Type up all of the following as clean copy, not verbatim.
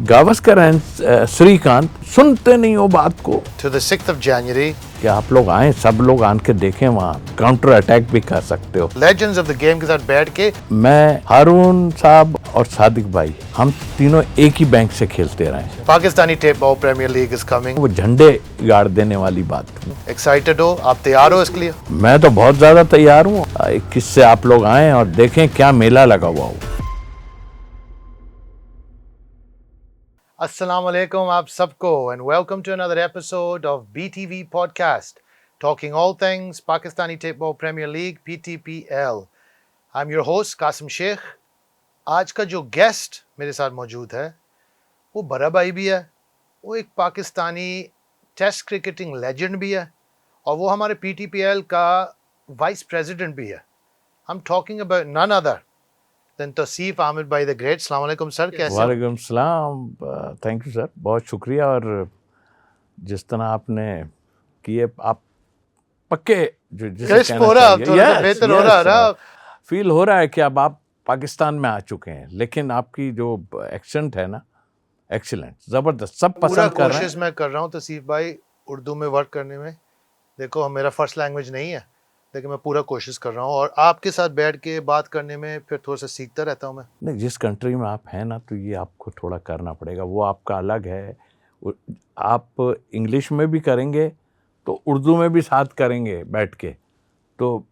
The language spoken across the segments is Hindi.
गावस्कर एंड श्रीकांत सुनते नहीं हो बात को। To the 6th of January, कि आप लोग आए, सब लोग आन के देखें, वहाँ काउंटर अटैक भी कर सकते हो। Legends of the game के साथ बैठ के मैं, हारून साहब और सादिक भाई, हम तीनों एक ही बैंक से खेलते रहे। Pakistani tape ball premier league is coming। वो झंडे गाड़ देने वाली बात थी। Excited हो, आप तैयार हो इसके लिए? मैं तो बहुत ज्यादा तैयार हूँ। 21 से आप लोग आए और देखें क्या मेला लगा हुआ हो। Assalamu alaikum आप सबको and welcome to another episode of BTV podcast talking all things Pakistani Tape Premier League PTPL। I'm your host Qasim Sheikh. आज का जो गेस्ट मेरे साथ मौजूद है वो बड़ा भाई भी है, वो एक पाकिस्तानी टेस्ट क्रिकेटिंग लेजेंड भी है और वो हमारे PTPL का वाइस प्रेसिडेंट भी है। I'm talking about none other than Tausif Aamir भाई द ग्रेट। अस्सलाम वालेकुम सर, कैसे हो? वालेकुम सलाम, थैंक यू सर, बहुत शुक्रिया। और जिस तरह आपने किए, आप पक्के जो क्रिस्प हो रहा है, थोड़ा बेहतर हो रहा है। फील हो रहा है कि अब आप पाकिस्तान में आ चुके हैं, लेकिन आपकी जो एक्सेंट है ना, एक्सीलेंट, जबरदस्त, सब पसंद कर रहे हैं। कोशिश मैं कर रहा हूँ तौसीफ भाई उर्दू में वर्क करने में। देखो मेरा फर्स्ट लैंग्वेज नहीं है, लेकिन मैं पूरा कोशिश कर रहा हूँ और आपके साथ बैठ के बात करने में फिर थोड़ा सा सीखता रहता हूँ मैं। नहीं, जिस कंट्री में आप हैं ना, तो ये आपको थोड़ा करना पड़ेगा, वो आपका अलग है। आप इंग्लिश में भी करेंगे तो उर्दू में भी साथ करेंगे बैठ के, तो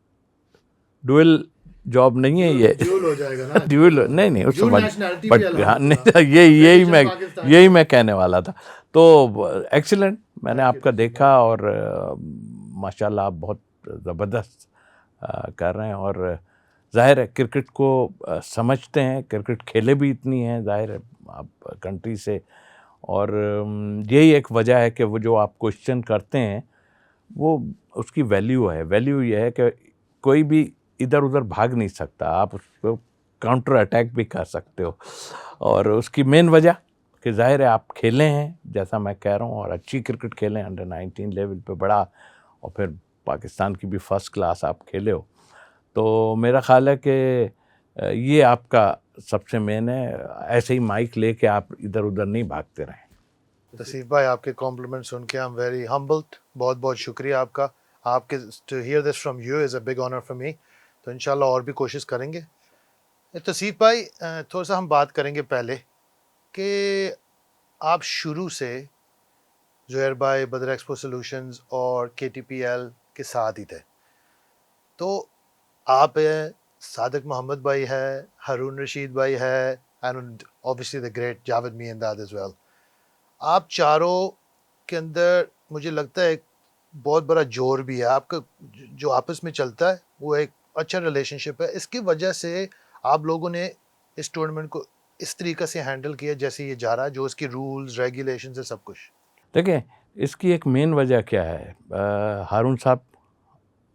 डुअल जॉब नहीं है ये। ड्यूल हो जाएगा ना। ड्यूल नहीं उस ड्यूल बट nationality भी अलग हाँ, होगा। नहीं, यही मैं कहने वाला था। तो एक्सीलेंट, मैंने आपका देखा और माशाल्लाह आप बहुत ज़बरदस्त कर रहे हैं और जाहिर है क्रिकेट को समझते हैं, क्रिकेट खेले भी इतनी हैं, जाहिर है आप कंट्री से। और यही एक वजह है कि वो जो आप क्वेश्चन करते हैं वो उसकी वैल्यू है। वैल्यू ये है कि कोई भी इधर उधर भाग नहीं सकता, आप उसको काउंटर अटैक भी कर सकते हो। और उसकी मेन वजह कि जाहिर है आप खेले हैं, जैसा मैं कह रहा हूँ, और अच्छी क्रिकेट खेले हैं, अंडर-19 लेवल पे बड़ा, और फिर पाकिस्तान की भी फर्स्ट क्लास आप खेले हो। तो मेरा ख्याल है कि ये आपका सबसे मेन है। ऐसे ही माइक लेके आप इधर उधर नहीं भागते रहें। तौसीफ भाई आपके कॉम्प्लीमेंट सुन के आई एम वेरी हम्बल्ड। बहुत बहुत शुक्रिया आपका। आपके to hear this from you is a big honour for me. तो इंशाल्लाह और भी कोशिश करेंगे। तौसीफ भाई थोड़ा सा हम बात करेंगे पहले कि आप शुरू से ज़ुहैर भाई, बदर एक्सपो सॉल्यूशंस और KTPL के साथ ही थे। तो आप हैं, सादिक मोहम्मद भाई है, हारून रशीद भाई है, and obviously the great Javed Miandad as well. आप चारों के अंदर मुझे लगता है एक बहुत बड़ा जोर भी है आपका, जो आपस में चलता है वो एक अच्छा रिलेशनशिप है। इसकी वजह से आप लोगों ने इस टूर्नामेंट को इस तरीके से हैंडल किया जैसे ये जा रहा है, जो इसकी रूल्स रेगुलेशंस है सब कुछ। देखिए, इसकी एक मेन वजह क्या है, हारून साहब,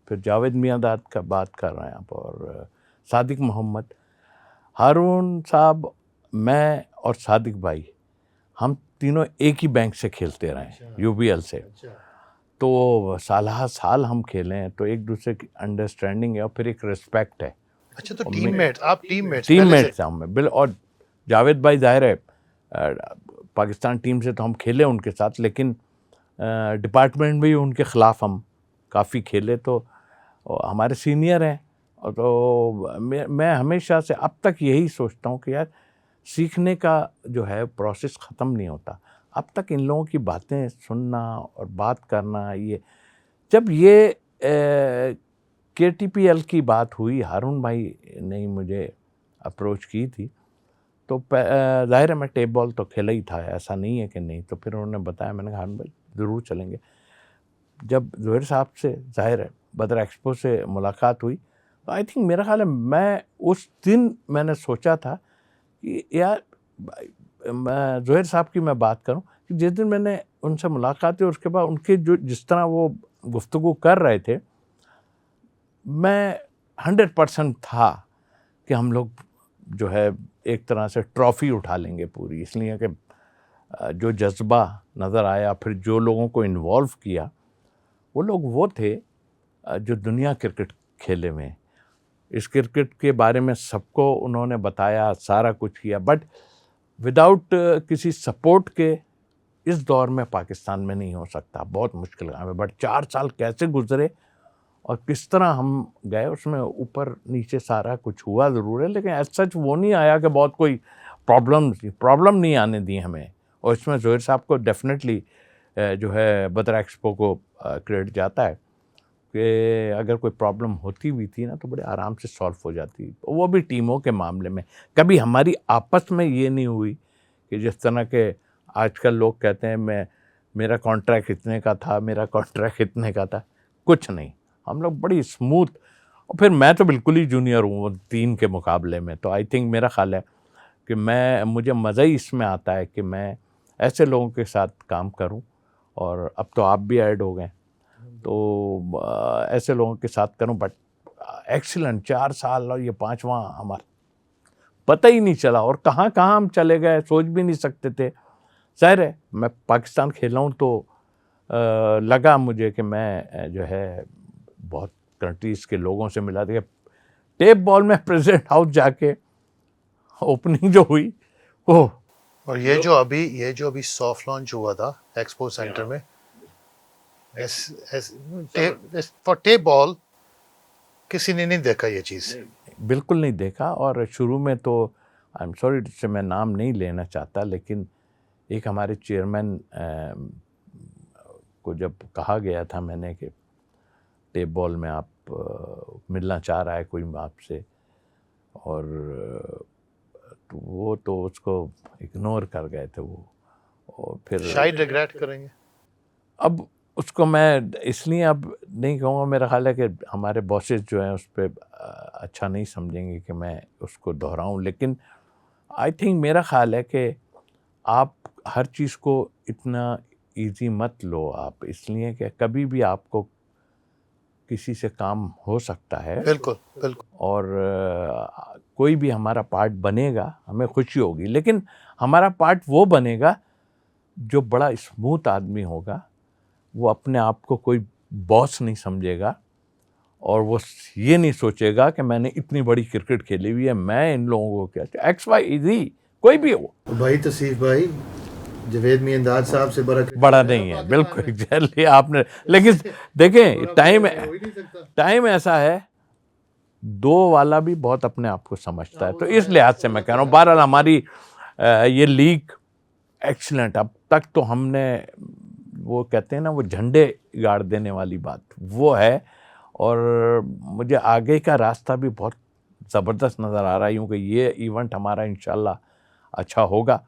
फिर जावेद मियांदाद का बात कर रहे हैं आप, और सादिक मोहम्मद। हारून साहब, मैं और सादिक भाई, हम तीनों एक ही बैंक से खेलते रहे हैं, UBL से। तो साल हम खेले हैं, तो एक दूसरे की अंडरस्टैंडिंग है और फिर एक रिस्पेक्ट है। अच्छा, तो टीममेट, आप टीममेट्स थे हम, बिल। और जावेद भाई जाहिर है पाकिस्तान टीम से तो हम खेले उनके साथ, लेकिन डिपार्टमेंट में भी उनके ख़िलाफ़ हम काफ़ी खेले, तो हमारे सीनियर हैं। और तो मैं हमेशा से अब तक यही सोचता हूँ कि यार, सीखने का जो है प्रोसेस ख़त्म नहीं होता। अब तक इन लोगों की बातें सुनना और बात करना, ये जब ये KTPL की बात हुई, हारून भाई ने मुझे अप्रोच की थी, तो ज़ाहिर है मैं टेप बॉल तो खेला ही था, ऐसा नहीं है कि नहीं। तो फिर उन्होंने बताया, मैंने कहा हारून भाई ज़रूर चलेंगे। जब ज़ुहैर साहब से, ज़ाहिर है बदर एक्सपो से मुलाकात हुई, तो आई थिंक मेरा ख्याल है मैं उस दिन मैंने सोचा था कि यार, मैं ज़ुहैर साहब की मैं बात करूं कि जिस दिन मैंने उनसे मुलाकात हुई, उसके बाद उनके जो जिस तरह वो गुफ्तगू कर रहे थे, मैं 100% था कि हम लोग जो है एक तरह से ट्रॉफ़ी उठा लेंगे पूरी। इसलिए कि जो जज्बा नज़र आया, फिर जो लोगों को इन्वॉल्व किया, वो लोग वो थे जो दुनिया क्रिकेट खेले में, इस क्रिकेट के बारे में सबको उन्होंने बताया, सारा कुछ किया। बट विदाउट किसी सपोर्ट के इस दौर में पाकिस्तान में नहीं हो सकता, बहुत मुश्किल काम है। बट 4 साल कैसे गुजरे और किस तरह हम गए, उसमें ऊपर नीचे सारा कुछ हुआ ज़रूर है, लेकिन एज सच वो नहीं आया कि बहुत कोई प्रॉब्लम नहीं आने दी हमें। और इसमें ज़ोहैर साहब को डेफिनेटली जो है बदर एक्सपो को क्रेडिट जाता है कि अगर कोई प्रॉब्लम होती भी थी ना तो बड़े आराम से सॉल्व हो जाती, वो भी टीमों के मामले में। कभी हमारी आपस में ये नहीं हुई कि जिस तरह के आजकल लोग कहते हैं मेरा कॉन्ट्रैक्ट इतने का था, मेरा कॉन्ट्रैक्ट इतने का था, कुछ नहीं। हम लोग बड़ी स्मूथ, और फिर मैं तो बिल्कुल ही जूनियर हूँ 3 के मुकाबले में, तो आई थिंक मेरा ख्याल है कि मुझे मज़ा ही इसमें आता है कि मैं ऐसे लोगों के साथ काम करूं। और अब तो आप भी ऐड हो गए, तो ऐसे लोगों के साथ करूं। बट एक्सीलेंट 4 साल, और ये 5वां हमारा पता ही नहीं चला, और कहाँ कहाँ हम चले गए सोच भी नहीं सकते थे। जाहिर है मैं पाकिस्तान खेला हूँ तो लगा मुझे कि मैं जो है बहुत कंट्रीज़ के लोगों से मिला। देखिए टेप बॉल में प्रेसिडेंट हाउस जाके ओपनिंग जो हुई, ओह, और ये जो अभी सॉफ्ट लॉन्च हुआ था एक्सपो सेंटर में, फॉर टेप बॉल, किसी ने नहीं देखा ये चीज़। बिल्कुल नहीं देखा। और शुरू में तो आई एम सॉरी से मैं नाम नहीं लेना चाहता, लेकिन एक हमारे चेयरमैन को जब कहा गया था मैंने कि टेप बॉल में आप मिलना चाह रहा है कोई आपसे, और तो वो तो उसको इग्नोर कर गए थे वो। और फिर शायद रिग्रेट करेंगे। अब उसको मैं इसलिए अब नहीं कहूँगा, मेरा ख्याल है कि हमारे बॉसेस जो हैं उस पर अच्छा नहीं समझेंगे कि मैं उसको दोहराऊं। लेकिन आई थिंक मेरा ख्याल है कि आप हर चीज़ को इतना इजी मत लो आप, इसलिए कि कभी भी आपको किसी से काम हो सकता है। बिल्कुल बिल्कुल। और कोई भी हमारा पार्ट बनेगा हमें खुशी होगी, लेकिन हमारा पार्ट वो बनेगा जो बड़ा स्मूथ आदमी होगा, वो अपने आप को कोई बॉस नहीं समझेगा, और वो ये नहीं सोचेगा कि मैंने इतनी बड़ी क्रिकेट खेली हुई है, मैं इन लोगों को क्या एक्स वाई इजी कोई भी हो। भाई तसीफ भाई, जवेद मियांदाद साहब से बड़ा नहीं है, बिल्कुल एग्जैक्टली आपने। लेकिन देखें टाइम ऐसा है, 2 वाला भी बहुत अपने आप को समझता है, तो इस लिहाज से मैं कह रहा हूँ। बहरहाल हमारी ये लीग एक्सीलेंट, अब तक तो हमने वो कहते हैं ना वो झंडे गाड़ देने वाली बात वो है, और मुझे आगे का रास्ता भी बहुत ज़बरदस्त नज़र आ रहा है, क्योंकि ये इवेंट हमारा इंशाल्लाह अच्छा होगा।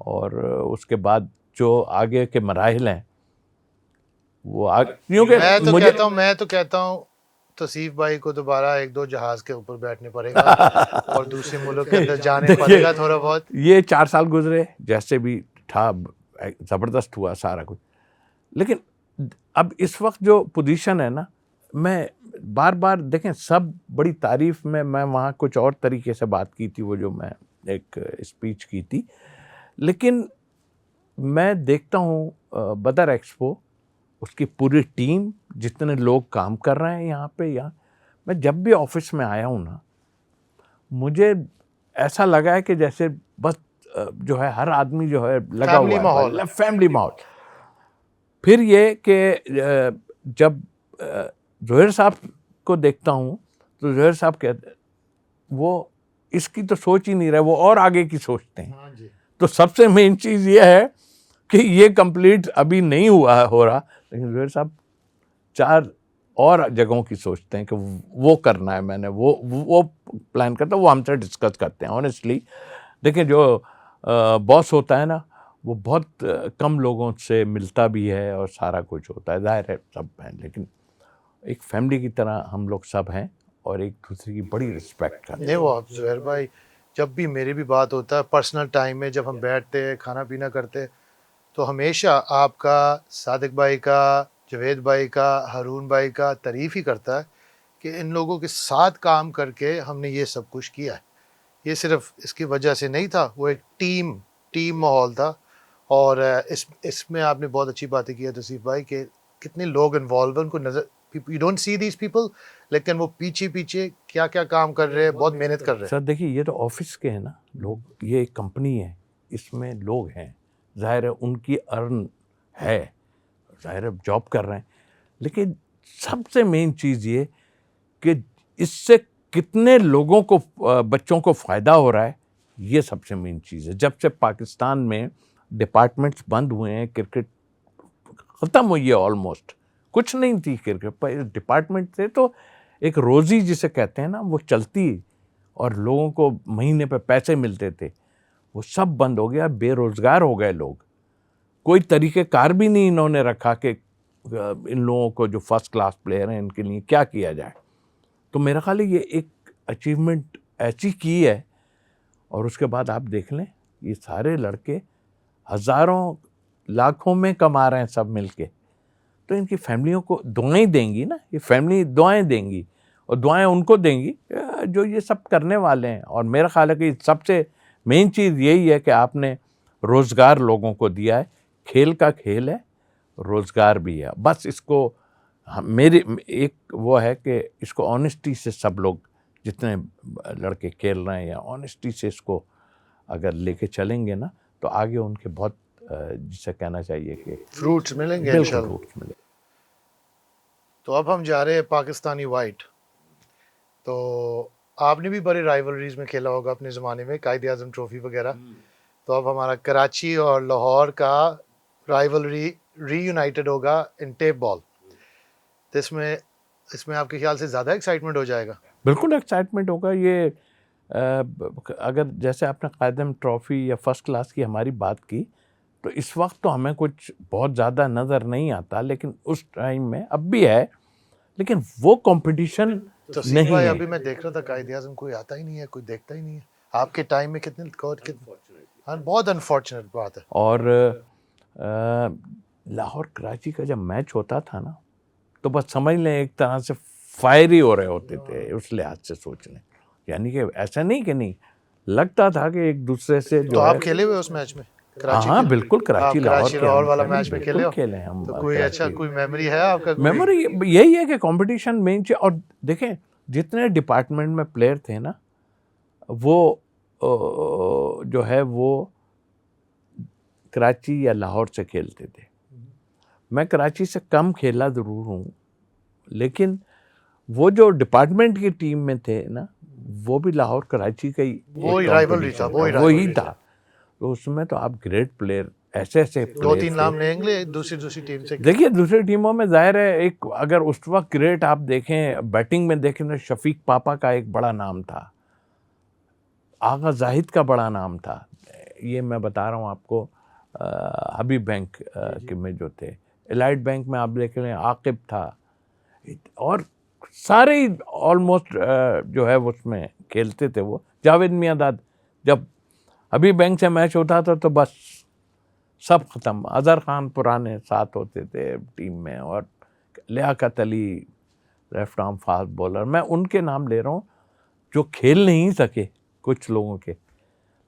और उसके बाद जो आगे के मराहिल हैं वो क्योंकि मैं तो कहता हूँ तसीफ भाई को दोबारा 1-2 जहाज के ऊपर बैठने पड़ेगा और दूसरे मुल्क के अंदर जाने पड़ेगा थोड़ा बहुत। ये 4 साल गुजरे जैसे भी था, ज़बरदस्त हुआ सारा कुछ। लेकिन अब इस वक्त जो पोजीशन है ना, मैं बार बार देखें सब बड़ी तारीफ में, मैं वहाँ कुछ और तरीके से बात की थी, वो जो मैं एक स्पीच की थी, लेकिन मैं देखता हूँ बदर एक्सपो, उसकी पूरी टीम, जितने लोग काम कर रहे हैं यहाँ पे, मैं जब भी ऑफिस में आया हूँ ना, मुझे ऐसा लगा है कि जैसे बस जो है हर आदमी जो है लगा हुआ है, फैमिली माहौल। फिर ये कि जब ज़ोहैर साहब को देखता हूँ तो ज़ोहैर साहब कहते वो इसकी तो सोच ही नहीं रहे, वो और आगे की सोचते हैं। हाँ जी। तो सबसे मेन चीज़ ये है कि ये कंप्लीट अभी नहीं हो रहा, लेकिन ज़ोहैर साहब 4 और जगहों की सोचते हैं कि वो करना है, मैंने वो प्लान करता, वो हमसे डिस्कस करते हैं। ऑनेस्टली देखिए जो बॉस होता है ना, वो बहुत कम लोगों से मिलता भी है और सारा कुछ होता है, जाहिर है सब हैं, लेकिन एक फैमिली की तरह हम लोग सब हैं और एक दूसरे की बड़ी रिस्पेक्ट करते हैं। नहीं, वो आप ज़ोहैर भाई, जब भी मेरी भी बात होता है पर्सनल टाइम में, जब हम बैठते हैं खाना पीना करते, तो हमेशा आपका, सादिक भाई का, जवेद भाई का, हारून भाई का तारीफ़ ही करता है कि इन लोगों के साथ काम करके हमने ये सब कुछ किया है। ये सिर्फ इसकी वजह से नहीं था, वो एक टीम माहौल था। और इसमें आपने बहुत अच्छी बातें की है तसीफ भाई कि कितने लोग इन्वॉल्व हैं, उनको नज़र, you don't see these people, लेकिन वो पीछे क्या क्या काम कर रहे हैं, बहुत मेहनत कर रहे हैं। सर देखिए ये तो ऑफिस के हैं ना लोग, ये एक कंपनी है, इसमें लोग हैं, ज़ाहिर है उनकी अर्न है, ज़ाहिर है जॉब कर रहे हैं, लेकिन सबसे मेन चीज़ ये कि इससे कितने लोगों को बच्चों को फ़ायदा हो रहा है, ये सबसे मेन चीज़ है। जब से पाकिस्तान में डिपार्टमेंट्स बंद हुए हैं, क्रिकेट ख़त्म हुई है ऑलमोस्ट, कुछ नहीं थी क्रिकेट पर, डिपार्टमेंट थे तो एक रोज़ी जिसे कहते हैं ना वो चलती और लोगों को महीने पे पैसे मिलते थे, वो सब बंद हो गया, बेरोज़गार हो गए लोग। कोई तरीक़ेकार भी नहीं इन्होंने रखा कि इन लोगों को जो फर्स्ट क्लास प्लेयर हैं इनके लिए क्या किया जाए। तो मेरा ख्याल है ये एक अचीवमेंट ऐसी की है, और उसके बाद आप देख लें ये सारे लड़के हज़ारों लाखों में कमा रहे हैं सब मिलके, तो इनकी फैमिलियों को दुआएं देंगी ना, ये फैमिली दुआएं देंगी और दुआएं उनको देंगी जो ये सब करने वाले हैं। और मेरा ख्याल है कि सबसे मेन चीज़ यही है कि आपने रोज़गार लोगों को दिया है, खेल का खेल है, रोज़गार भी है। बस इसको मेरी एक वो है कि इसको ऑनेस्टी से सब लोग जितने लड़के खेल रहे हैं या ऑनेस्टी से इसको अगर लेके चलेंगे ना तो आगे उनके बहुत जिसे कहना चाहिए कि फ्रूट्स मिलेंगे इंशाल्लाह। फ्रूट्स मिले। तो अब हम जा रहे हैं पाकिस्तानी वाइट। तो आपने भी बड़े राइवलरीज में खेला होगा अपने ज़माने में, कायद आज़म ट्रॉफी वगैरह। तो अब हमारा कराची और लाहौर का राइवलरी रीयूनाइटेड होगा इन टेप बॉल। तो इसमें आपके ख्याल से ज़्यादा एक्साइटमेंट हो जाएगा? बिल्कुल एक्साइटमेंट होगा। ये अगर जैसे आपने कायद आज़म ट्रॉफी या फर्स्ट क्लास की हमारी बात की, तो इस वक्त तो हमें कुछ बहुत ज़्यादा नज़र नहीं आता, लेकिन उस टाइम में अब भी है, लेकिन वो कंपटीशन तो नहीं भाई है। अभी मैं देख रहा था कायद आज़म कोई आता ही नहीं है, कोई देखता ही नहीं है। आपके टाइम में कितने हाँ, बहुत अनफॉर्चुनेट बात है। और लाहौर कराची का जब मैच होता था ना, तो बस समझ लें एक तरह से फायर ही हो रहे होते थे, उस लिहाज से सोच लें। यानी कि ऐसा नहीं कि नहीं, लगता था कि एक दूसरे से तो जो आप है। खेले हुए उस मैच में? हाँ बिल्कुल, कराची लाहौर वाला मैच में खेले हो? खेले हम। तो कोई अच्छा कोई मेमोरी है आपका? मेमोरी यही है कि कंपटीशन मेन चीज। और देखें जितने डिपार्टमेंट में प्लेयर थे ना, वो जो है वो कराची या लाहौर से खेलते थे। मैं कराची से कम खेला ज़रूर हूँ, लेकिन वो जो डिपार्टमेंट की टीम में थे ना, वो भी लाहौर कराची का ही वही राइवलरी था, वही था। तो उसमें तो आप ग्रेट प्लेयर ऐसे 2-3 नाम लेंगे दूसरी टीम से। देखिए दूसरी टीमों में जाहिर है एक, अगर उस वक्त ग्रेट आप देखें बैटिंग में देखें तो शफीक पापा का एक बड़ा नाम था, आगा जाहिद का बड़ा नाम था। ये मैं बता रहा हूँ आपको, हबीब बैंक के में जो थे, एलाइट बैंक में आप देख लें आकिब था, और सारे ही ऑलमोस्ट जो है उसमें खेलते थे। वो जावेद मियांदाद, जब हबीब बैंक से मैच होता था तो बस सब ख़त्म। अज़हर खान पुराने साथ होते थे टीम में, और Liaquat Ali left arm fast bowler. मैं उनके नाम ले रहा हूँ जो खेल नहीं सके कुछ लोगों के,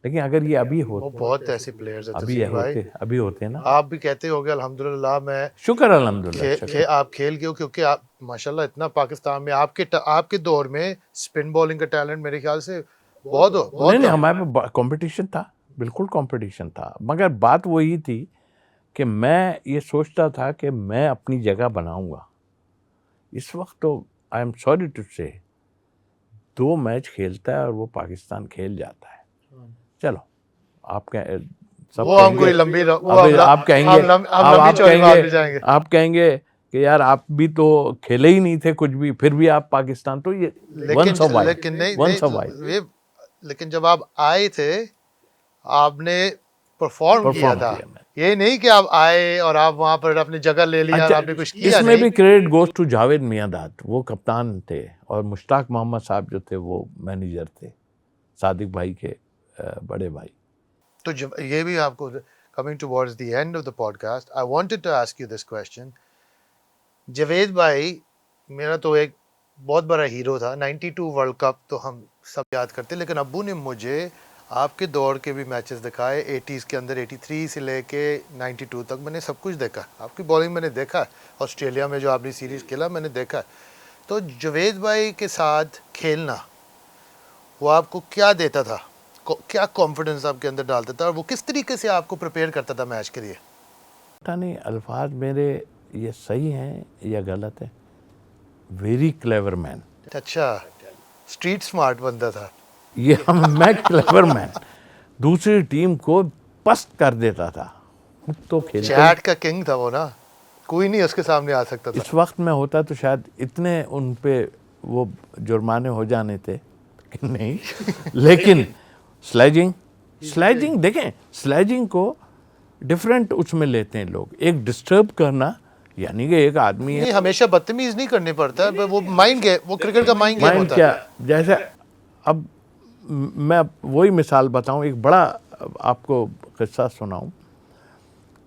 लेकिन अगर ये अभी होते, बहुत ऐसे प्लेयर्स हैं अभी होते ना। आप भी कहते होगे अल्हम्दुलिल्लाह, मैं शुक्र अल्हम्दुलिल्लाह आप खेल गए हो, क्योंकि आप माशाल्लाह इतना पाकिस्तान में आपके दौर में स्पिन बॉलिंग का टैलेंट मेरे ख्याल से बहुत नहीं, हमारे पे कंपटीशन था, बिल्कुल कंपटीशन था। मगर बात वही थी कि मैं ये सोचता था कि मैं अपनी जगह बनाऊंगा। इस वक्त तो आई एम सॉरी टू से 2 मैच खेलता है और वो पाकिस्तान खेल जाता है। चलो आप आप कहेंगे कि यार आप भी तो खेले ही नहीं थे कुछ भी, फिर भी आप पाकिस्तान, तो ये लेकिन जब आप आए थे आपने परफॉर्म किया था। ये नहीं कि आप आए और आप वहां पर अपनी जगह ले लिया। अच्छा, आपने कुछ किया इसमें भी credit goes to Javed Miandad, वो कप्तान थे, और मुश्ताक मोहम्मद साहब जो थे वो मैनेजर थे, सादिक भाई के बड़े भाई। तो ये भी आपको, coming towards the end of the podcast, I wanted to ask you this question. Javed भाई मेरा तो एक बहुत बड़ा हीरो था। 92 वर्ल्ड कप तो हम सब याद करते, लेकिन अब्बू ने मुझे आपके दौर के भी मैचेस दिखाए 80s के अंदर। 83 से लेके 92 तक मैंने सब कुछ देखा। आपकी बॉलिंग मैंने देखा, ऑस्ट्रेलिया में जो आपने सीरीज़ खेला मैंने देखा। तो जावेद भाई के साथ खेलना वो आपको क्या देता था? क्या कॉन्फिडेंस आपके अंदर डालता था और वो किस तरीके से आपको प्रिपेयर करता था मैच के लिए? पता नहीं अल्फाज मेरे ये सही हैं या गलत है। वेरी क्लेवर मैन, अच्छा, स्ट्रीट स्मार्ट बंदा था। ये मैं क्लेवर मैन, दूसरी टीम को पस्त कर देता था। खुद तो खेलते चैट का किंग था वो ना, कोई नहीं उसके सामने आ सकता था। इस वक्त में होता तो शायद इतने उन पे वो जुर्माने हो जाने थे कि नहीं। लेकिन स्लेजिंग देखें, स्लेजिंग को डिफरेंट उसमें लेते हैं लोग। एक डिस्टर्ब करना यानी कि एक आदमी है, नहीं, हमेशा बदतमीज नहीं करने पड़ता है, वो माइंड गेम, वो क्रिकेट का माइंड गेम माइंड होता क्या, है। जैसे अब मैं वही मिसाल बताऊं, एक बड़ा आपको किस्सा सुनाऊं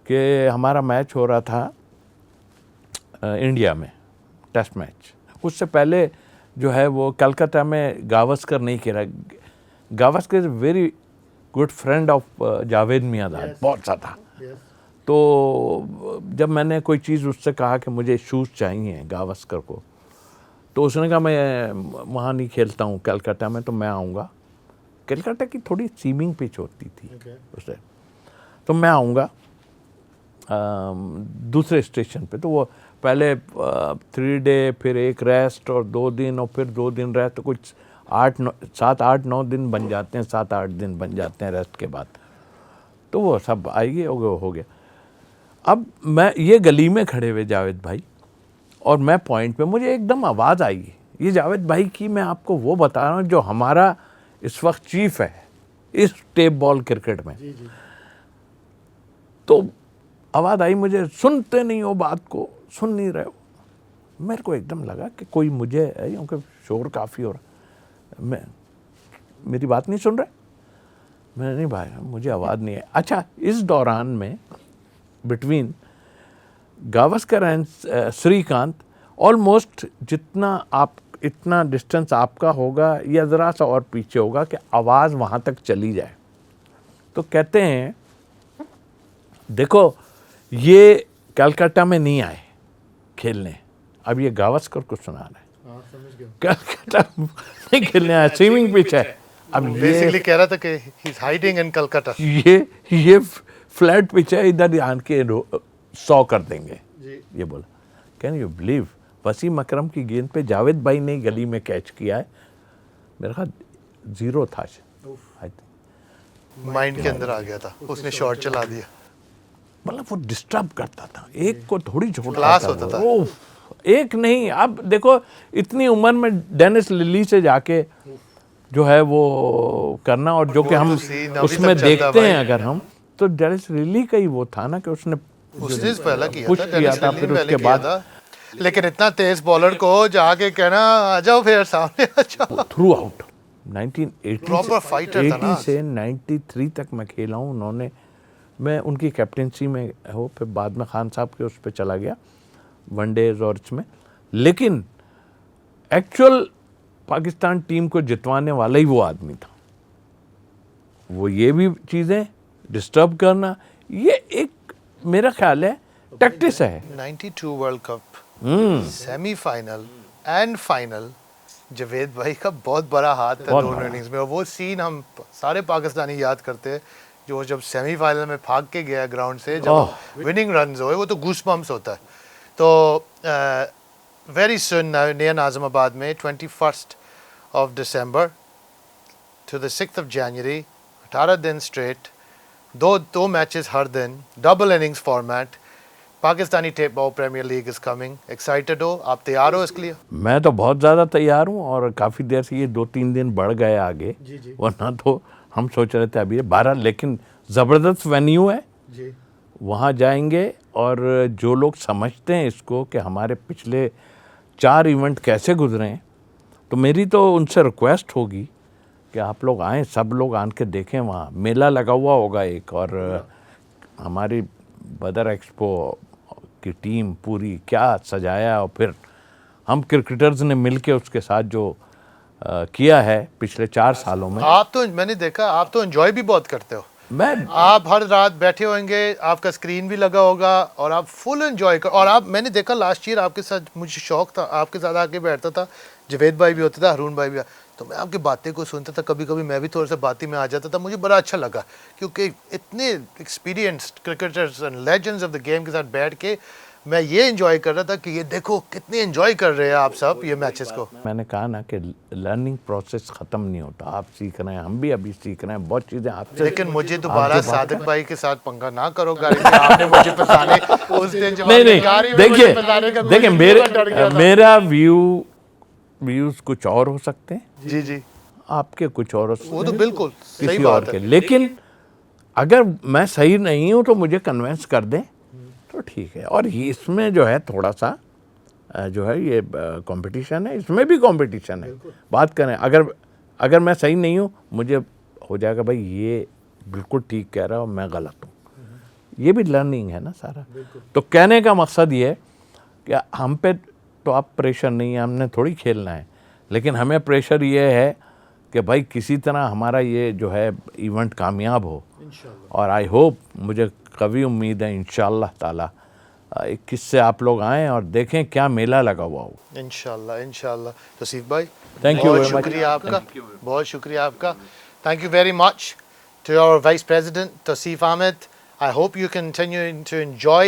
कि हमारा मैच हो रहा था इंडिया में, टेस्ट मैच। उससे पहले जो है वो कलकत्ता में गावस्कर नहीं खेला। Gavaskar is very good friend of Javed Miandad, बहुत सा था। तो जब मैंने कोई चीज़ उससे कहा कि मुझे शूज़ चाहिए गावस्कर को, तो उसने कहा मैं वहाँ नहीं खेलता हूँ कलकत्ता में, तो मैं आऊँगा। कलकत्ता की थोड़ी सीमिंग पिच होती थी उसे, तो मैं आऊँगा दूसरे स्टेशन पे। तो वो पहले 3 डे, फिर एक रेस्ट और 2 दिन और फिर 2 दिन रेस्ट, तो कुछ 7-8-9 दिन बन जाते हैं, 7-8 दिन बन जाते हैं रेस्ट के बाद। तो वो सब आएगी हो गया। अब मैं ये गली में खड़े हुए जावेद भाई, और मैं पॉइंट पे, मुझे एकदम आवाज़ आई। ये जावेद भाई की मैं आपको वो बता रहा हूँ जो हमारा इस वक्त चीफ है इस टेप बॉल क्रिकेट में। तो आवाज़ आई, मुझे सुनते नहीं हो, बात को सुन नहीं रहे हो। मेरे को एकदम लगा कि कोई मुझे, क्योंकि शोर काफ़ी हो रहा, मेरी बात नहीं सुन रहे। मैंने नहीं भाई, मुझे आवाज़ नहीं है। अच्छा, इस दौरान में between Gavaskar and Srikkanth almost इतना डिस्टेंस आपका होगा या ज़रा सा और पीछे होगा कि आवाज़ वहाँ तक चली जाए। तो कहते हैं देखो ये कलकत्ता में नहीं आए खेलने, अब ये गावस्कर को सुना रहे हैं। कलकत्ता नहीं खेलने आया, स्विमिंग पिच है। अब बेसिकली कह रहा था कि he is hiding in Calcutta. ये फ्लैट पिच है, इधर आन के 100 कर देंगे ये बोला। कैन यू बिलीव, वसीम अकरम की गेंद पे जावेद भाई ने गली में कैच किया है। मेरा ख्याल 0 था, माइंड के अंदर आ गया था, उसने शॉट चला दिया। मतलब वो डिस्टर्ब करता था, एक को थोड़ी छोड़ता क्लास होता था। एक नहीं, अब देखो इतनी उम्र में डेनिस लिली से जाके जो है वो करना, और जो कि हम उसमें देखते हैं अगर हम, तो डेनिस लिली का ही वो था ना कि उसने पहला किया था, फिर उसके बाद। लेकिन इतना तेज बॉलर को जाके कहना आ जाओ फिर सामने आ जाओ। थ्रू आउट 1980 प्रॉपर फाइटर था ना। से 93 तक मैं खेला हूँ। उन्होंने, मैं उनकी कैप्टेंसी में हो, फिर बाद में खान साहब के उस पर चला गया वनडेज और इसमें। लेकिन एक्चुअल पाकिस्तान टीम को जितवाने वाला ही वो आदमी था। वो ये भी चीज़ें डिस्टर्ब करना, ये एक मेरा ख्याल है टैक्टिस है। 92 world cup semifinal and final, Javed भाई का बहुत बड़ा हाथ था दोनों इनिंग्स में। और वो सीन हम सारे पाकिस्तानी याद करते हैं, जो जब सेमीफाइनल में भाग के गया ग्राउंड से, जब विनिंग रन्स हुए, वो तो गूस बम्प्स होता है। तो वेरी सुन नया नाज़िमाबाद में 21 दिसंबर टू द 6 जनवरी, 18 दिन स्ट्रेट, दो मैचेस हर दिन, double innings format, Pakistani tape ball premier league is coming. Excited हो आप, तैयार हो इसके लिए? मैं तो बहुत ज़्यादा तैयार हूँ, और काफ़ी देर से ये 2-3 दिन बढ़ गए आगे। वरना तो हम सोच रहे थे अभी 12, लेकिन ज़बरदस्त वेन्यू है जी। वहाँ जाएंगे, और जो लोग समझते हैं इसको कि हमारे पिछले 4 इवेंट कैसे गुजरे हैं, तो मेरी तो उनसे रिक्वेस्ट होगी कि आप लोग आएँ, सब लोग आन के देखें। वहाँ मेला लगा हुआ होगा एक, और हमारी बदर एक्सपो की टीम पूरी क्या सजाया, और फिर हम क्रिकेटर्स ने मिलके उसके साथ जो किया है पिछले 4 सालों में। आप तो, मैंने देखा आप तो एंजॉय भी बहुत करते हो। आप हर रात बैठे होंगे, आपका स्क्रीन भी लगा होगा, और आप फुल एंजॉय कर। और आप, मैंने देखा लास्ट ईयर आपके साथ, मुझे शौक था, आपके साथ आके बैठता था, जावेद भाई भी होता था, हारून भाई भी, तो मैं आपकी बातें को सुनता था, कभी कभी मैं भी थोड़ा सा बाती में आ जाता था, मुझे बड़ा अच्छा लगा क्योंकि इतने experienced cricketers and legends of the game के साथ बैठ के मैं ये एंजॉय कर रहा था कि ये देखो कितने एंजॉय कर रहे हैं आप सब ये मैचेस को। मैंने कहा ना कि लर्निंग प्रोसेस ख़त्म नहीं होता, आप सीख रहे हैं, हम भी अभी सीख रहे हैं, बहुत चीज़ें आपसे। लेकिन मुझे दोबारा सादिक भाई के साथ पंगा ना करो गाड़ी में, आपने मुझे फंसाने उस दिन जब नहीं आपने गाड़ी नहीं, में मुझे फंसाने का देखिए कोशिश किया, मैं डर गया था। मेरा व्यूज कुछ और हो सकते हैं, जी जी, आपके कुछ और हो सकते वो तो हैं, बिल्कुल सही किसी बात और है। के। लेकिन अगर मैं सही नहीं हूं तो मुझे कन्विंस कर दें तो ठीक है। और इसमें जो है थोड़ा सा जो है ये कंपटीशन है, इसमें भी कंपटीशन है। बात करें, अगर मैं सही नहीं हूं, मुझे हो जाएगा भाई ये बिल्कुल ठीक कह रहा है और मैं गलत हूँ। ये भी लर्निंग है ना सारा। तो कहने का मकसद ये है कि हम पे तो आप प्रेशर नहीं है, हमने थोड़ी खेलना है, लेकिन हमें प्रेशर ये है कि भाई किसी तरह हमारा ये जो है इवेंट कामयाब हो। और आई होप, मुझे कभी उम्मीद है इंशाअल्लाह ताला 21 से आप लोग आएँ और देखें क्या मेला लगा हुआ हो। इंशाल्लाह इंशाल्लाह। तौसीफ भाई Thank you बहुत very much. शुक्रिया आपका, बहुत शुक्रिया आपका। Thank you very much to our Vice President Tausif Ahmed. I hope you continue to enjoy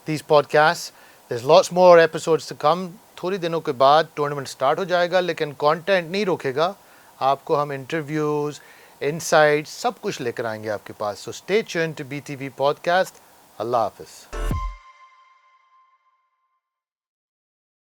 these podcasts. There's lots more episodes to come. थोड़ी दिनों के बाद टूर्नामेंट स्टार्ट हो जाएगा, लेकिन कंटेंट नहीं रुकेगा। आपको हम इंटरव्यूज़, इनसाइट्स सब कुछ लेकर आएंगे आपके पास। So stay tuned to BTV Podcast. अल्लाह हाफिज़।